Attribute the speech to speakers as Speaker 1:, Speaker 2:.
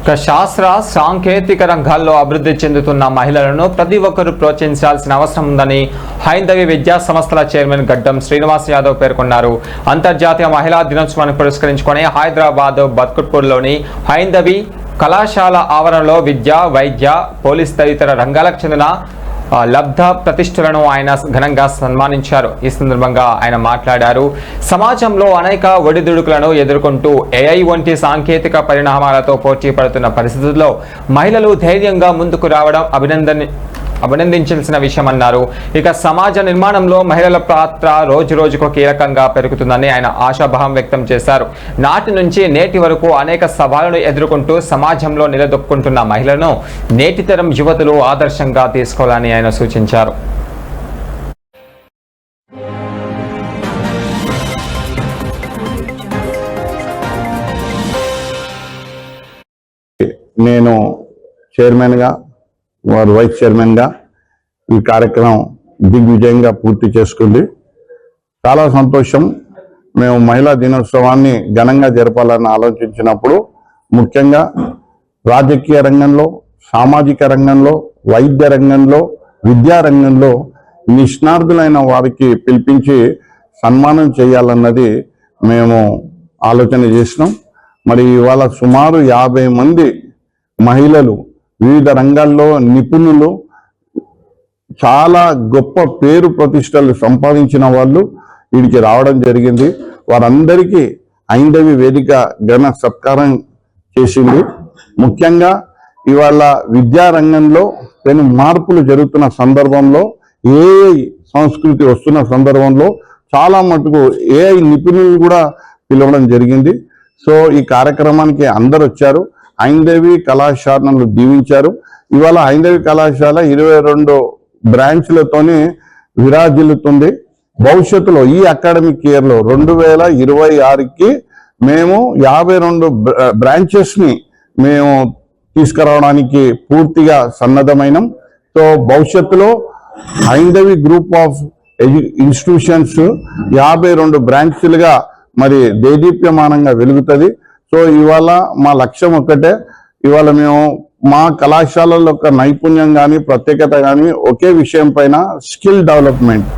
Speaker 1: శాస్త్ర సాంకేతిక రంగాల్లో అభివృద్ధి చెందుతున్న మహిళలను ప్రతి ఒక్కరూ ప్రోత్సహించాల్సిన అవసరం ఉందని హైందవి విద్యా సంస్థల చైర్మన్ గడ్డం శ్రీనివాస్ యాదవ్ పేర్కొన్నారు. అంతర్జాతీయ మహిళా దినోత్సవాన్ని పురస్కరించుకొని హైదరాబాద్ బత్కుట్పూర్లోని హైందవి కళాశాల ఆవరణలో విద్య, వైద్య, పోలీస్ తదితర రంగాలకు చెందిన లబ్ధ ప్రతిష్ఠలను ఆయన ఘనంగా సన్మానించారు. ఈ సందర్భంగా ఆయన మాట్లాడారు. సమాజంలో అనేక ఒడిదుడుకులను ఎదుర్కొంటూ ఏఐ వంటి సాంకేతిక పరిణామాలతో పోటీ పడుతున్న పరిస్థితుల్లో మహిళలు ధైర్యంగా ముందుకు రావడం అభినందించాల్సిన విషయమన్నారు. ఇక సమాజ నిర్మాణంలో మహిళల పాత్ర రోజు రోజుకు కీలకంగా పెరుగుతుందని ఆయన ఆశాభావం వ్యక్తం చేశారు. నాటి నుంచి నేటి వరకు అనేక సవాళ్లను ఎదుర్కొంటూ సమాజంలో నిలదొక్కుంటున్న మహిళలను నేటి తరం యువతులు ఆదర్శంగా తీసుకోవాలని ఆయన సూచించారు.
Speaker 2: నేను చైర్మన్గా వారు వైస్ చైర్మన్గా ఈ కార్యక్రమం దిగ్విజయంగా పూర్తి చేసుకుంది. చాలా సంతోషం. మేము మహిళా దినోత్సవాన్ని ఘనంగా జరపాలని ఆలోచించినప్పుడు ముఖ్యంగా రాజకీయ రంగంలో, సామాజిక రంగంలో, వైద్య రంగంలో, విద్యా రంగంలో నిష్ణార్థులైన వారికి పిలిపించి సన్మానం చేయాలన్నది మేము ఆలోచన చేసినాం. మరి ఇవాళ సుమారు 50 మంది మహిళలు వివిధ రంగాల్లో నిపుణులు, చాలా గొప్ప పేరు ప్రతిష్టలు సంపాదించిన వాళ్ళు వీడికి రావడం జరిగింది. వారందరికీ హైందవి వేదిక ఘన సత్కారం చేసింది. ముఖ్యంగా ఇవాళ విద్యా రంగంలో పెను మార్పులు జరుగుతున్న సందర్భంలో, ఏఐ సంస్కృతి వస్తున్న సందర్భంలో చాలా మటుకు ఏఐ నిపుణులు కూడా పిలవడం జరిగింది. సో ఈ కార్యక్రమానికి అందరు వచ్చారు. హైందవి కళాశాలను దీవించారు. ఇవాళ హైందవి కళాశాల 22 బ్రాంచ్లతోనే విరాజిల్లుతుంది. భవిష్యత్తులో ఈ అకాడమిక్ ఇయర్లో 2026కి మేము 52 బ్రాంచెస్ని మేము తీసుకురావడానికి పూర్తిగా సన్నద్ధమైనం. సో భవిష్యత్తులో హైందవి గ్రూప్ ఆఫ్ ఇన్స్టిట్యూషన్స్ 52 బ్రాంచ్లుగా మరి దేదీప్యమానంగా వెలుగుతుంది. సో ఇవాళ మా లక్ష్యం ఒక్కటే. ఇవాళ మేము మా కళాశాలల యొక్క నైపుణ్యం కానీ, ప్రత్యేకత కానీ ఒకే విషయం పైన స్కిల్ డెవలప్మెంట్.